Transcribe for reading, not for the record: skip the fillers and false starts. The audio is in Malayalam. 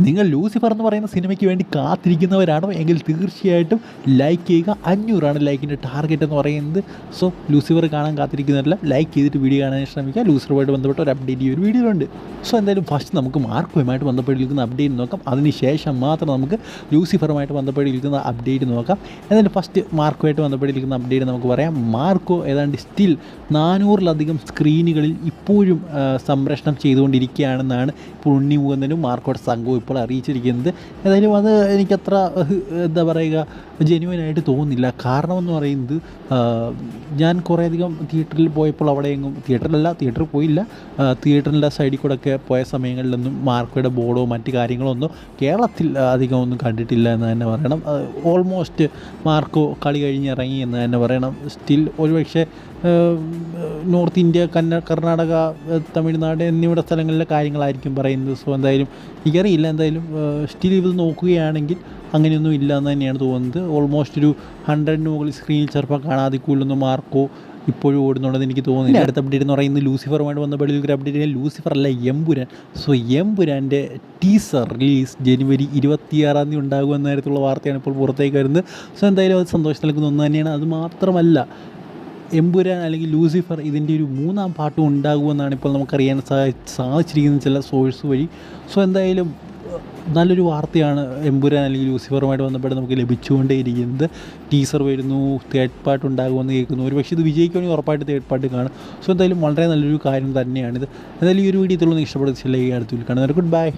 നിങ്ങൾ ലൂസിഫർ എന്ന് പറയുന്ന സിനിമയ്ക്ക് വേണ്ടി കാത്തിരിക്കുന്നവരാണോ എങ്കിൽ തീർച്ചയായിട്ടും ലൈക്ക് ചെയ്യുക. 500 ലൈക്കിൻ്റെ ടാർഗറ്റ് എന്ന് പറയുന്നത്. സോ ലൂസിഫർ കാണാൻ കാത്തിരിക്കുന്നവരെല്ലാം ലൈക്ക് ചെയ്തിട്ട് വീഡിയോ കാണാൻ ശ്രമിക്കുക. ലൂസിഫറുമായിട്ട് ബന്ധപ്പെട്ട ഒരു അപ്ഡേറ്റ് ഈ ഒരു വീഡിയോയിലുണ്ട്. സോ എന്തായാലും ഫസ്റ്റ് നമുക്ക് മാർക്കോയുമായിട്ട് ബന്ധപ്പെട്ടിരിക്കുന്ന അപ്ഡേറ്റ് നോക്കാം. അതിനുശേഷം മാത്രം നമുക്ക് ലൂസിഫറുമായിട്ട് ബന്ധപ്പെട്ടിരിക്കുന്ന അപ്ഡേറ്റ് നോക്കാം. എന്തായാലും ഫസ്റ്റ് മാർക്കോയായിട്ട് ബന്ധപ്പെട്ടിരിക്കുന്ന അപ്ഡേറ്റ് നമുക്ക് പറയാം. മാർക്കോ ഏതാണ്ട് സ്റ്റിൽ 400-ലധികം സ്ക്രീനുകളിൽ ഇപ്പോഴും സംപ്രേഷണം ചെയ്തുകൊണ്ടിരിക്കുകയാണെന്നാണ് ഇപ്പോൾ ഉണ്ണി മുകുന്ദനും മാർക്കോയുടെ സംഘവും ഇപ്പോൾ അറിയിച്ചിരിക്കുന്നത്. ഏതായാലും അത് എനിക്കത്ര എന്താ പറയുക ജെന്യുവനായിട്ട് തോന്നുന്നില്ല. കാരണമെന്ന് പറയുന്നത് ഞാൻ കുറേയധികം തിയേറ്ററിൽ പോയപ്പോൾ അവിടെയെങ്ങും തിയേറ്ററിൽ പോയില്ല, തിയേറ്ററിൻ്റെ സൈഡിൽ കൂടെ ഒക്കെ പോയ സമയങ്ങളിലൊന്നും മാർക്കോയുടെ ബോർഡോ മറ്റ് കാര്യങ്ങളോ ഒന്നും കേരളത്തിൽ അധികം ഒന്നും കണ്ടിട്ടില്ല എന്ന് തന്നെ പറയണം. ഓൾമോസ്റ്റ് മാർക്കോ കളി കഴിഞ്ഞിറങ്ങി എന്ന് തന്നെ പറയണം. സ്റ്റിൽ ഒരുപക്ഷെ നോർത്ത് ഇന്ത്യ, കർണാടക, തമിഴ്നാട് എന്നിവിടെ സ്ഥലങ്ങളിലെ കാര്യങ്ങളായിരിക്കും പറയുന്നത്. സോ എന്തായാലും എനിക്കറിയില്ല. എന്തായാലും സ്റ്റിൽ ഇത് നോക്കുകയാണെങ്കിൽ അങ്ങനെയൊന്നും ഇല്ല എന്ന് തന്നെയാണ് തോന്നുന്നത്. ഓൾമോസ്റ്റ് ഒരു 100 മുകളിൽ സ്ക്രീനിൽ ചിലപ്പോൾ കാണാതിക്കുള്ളൊന്നും മാർക്കോ ഇപ്പോഴും ഓടുന്നുണ്ടെന്ന് എനിക്ക് തോന്നുന്നില്ല. അടുത്ത അപ്ഡേറ്റ് എന്ന് പറയുന്നത് ലൂസിഫറുമായിട്ട് ബന്ധപ്പെട്ട ഒരു അപ്ഡേറ്റ്. ലൂസിഫർ അല്ല, എമ്പുരാൻ. സോ എമ്പുരാൻ്റെ ടീസർ റിലീസ് ജനുവരി 26 ഉണ്ടാകുമെന്ന തരത്തിലുള്ള വാർത്തയാണ് ഇപ്പോൾ പുറത്തേക്ക് വരുന്നത്. സോ എന്തായാലും അത് സന്തോഷം നൽകുന്ന ഒന്ന് തന്നെയാണ്. അത് മാത്രമല്ല എമ്പുരാൻ അല്ലെങ്കിൽ ലൂസിഫർ ഇതിൻ്റെ ഒരു 3ാം പാർട്ടും ഉണ്ടാകുമെന്നാണ് ഇപ്പോൾ നമുക്കറിയാൻ സാധിച്ചിരിക്കുന്ന ചില സോഴ്സ് വഴി. സോ എന്തായാലും നല്ലൊരു വാർത്തയാണ് എമ്പുരാൻ അല്ലെങ്കിൽ ലൂസിഫറുമായിട്ട് ബന്ധപ്പെട്ട് നമുക്ക് ലഭിച്ചുകൊണ്ടേയിരിക്കുന്നത്. ടീസർ വരുന്നു, തേർഡ് പാർട്ട് ഉണ്ടാകുമെന്ന് കേൾക്കുന്നു. ഒരു പക്ഷേ ഇത് വിജയിക്കുകയാണെങ്കിൽ ഉറപ്പായിട്ട് തേർഡ് പാർട്ട് കാണും. സോ എന്തായാലും വളരെ നല്ലൊരു കാര്യം തന്നെയാണിത്. എന്തായാലും ഈ ഒരു വീഡിയോ ഇതുള്ള ഇഷ്ടപ്പെടുത്തില്ല ഈ അടുത്ത് കാണുന്നവർ ഗുഡ് ബൈ.